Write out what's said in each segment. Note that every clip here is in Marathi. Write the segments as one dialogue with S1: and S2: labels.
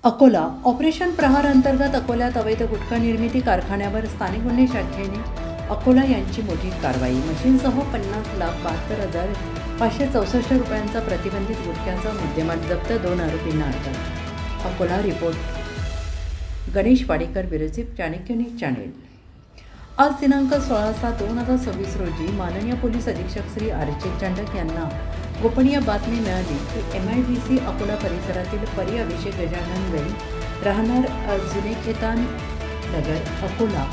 S1: अकोला ऑपरेशन प्रहार अंतर्गत अकोल्यात अवैध गुटखा निर्मिती कारखान्यावर स्थानिक गुन्हे शाखेने अकोला यांची मोठी कारवाई. मशीनसह 50,72,564 रुपयांचा प्रतिबंधित गुटख्याचा मुद्देमाल जप्त, 2 आरोपींना अटक. Akola report Ganesh Wadekar, bureau chief, Chanakya news channel. आज दिनांक 16/7/2026 रोजी माननीय पोलीस अधीक्षक श्री आर.जे. चंडक यांना गोपनीय बातमी मिळाली की MIDC अकोला परिसरातील परी अभिषेक गजानन वैन, राहणार जुने खेतान नगर, अकोला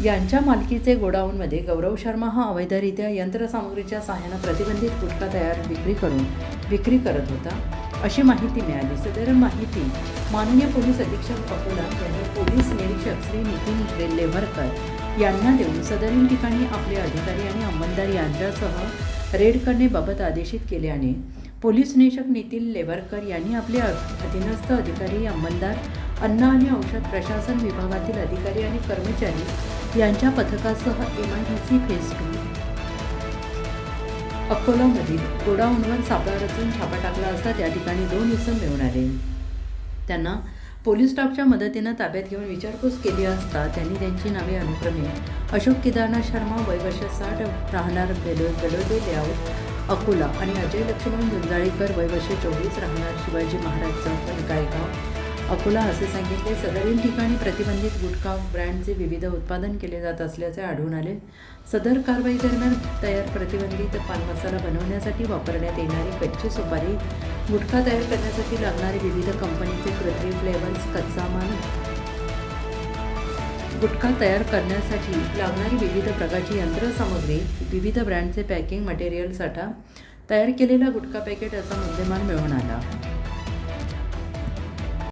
S1: यांच्या मालकीचे गोडाऊनमध्ये गौरव शर्मा हा अवैधरित्या यंत्रसामुग्रीच्या सहाय्याने प्रतिबंधित गुटखा तयार विक्री करत होता, अशी माहिती मिळाली. सदर माहिती माननीय पोलीस अधीक्षक अकोला यांनी पोलीस निरीक्षक श्री नितीन लेव्हरकर यांना देऊन सदरील ठिकाणी आपले अधिकारी आणि अंमलदार यांच्यासह रेड करण्याबाबत आदेशित केल्याने पोलीस निरीक्षक नितीन लेव्हरकर यांनी आपले अधीनस्थ अधिकारी, अंमलदार, अन्न आणि औषध प्रशासन विभागातील अधिकारी आणि कर्मचारी यांच्या पथकासह MIDC फेज 2 अकोलामधील गोडाऊनवर सापळा रचून छापा टाकला असता त्या ठिकाणी 2 इसम मिळून आले. त्यांना पोलीस स्टाफच्या मदतीनं ताब्यात घेऊन विचारपूस केली असता त्यांनी त्यांची नावे अनुक्रमे अशोक केदारनाथ शर्मा, वय वर्ष 60, राहणार बेलोदे लेआउट, अकोला, आणि अजय लक्ष्मण झुंजाळीकर, वय वर्ष 24, राहणार शिवाजी महाराज चौक, गायगाव, अकोला असे सांगितले. सदरील ठिकाणी प्रतिबंधित गुटखा ब्रँडचे विविध उत्पादन केले जात असल्याचे आढळून आले. सदर कारवाई दरम्यान तयार प्रतिबंधित पान मसाला बनवण्यासाठी वापरण्यात येणारी कच्ची सुपारी, गुटखा तयार करण्यासाठी लागणारे विविध कंपनीचे कृत्रिम फ्लेवर्स, कच्चा माल, गुटखा तयार करण्यासाठी लागणारी विविध प्रकारची यंत्रसामग्री, विविध ब्रँडचे पॅकिंग मटेरियल, साठा, तयार केलेला गुटखा पॅकेट असा मुद्देमाल मिळून आला.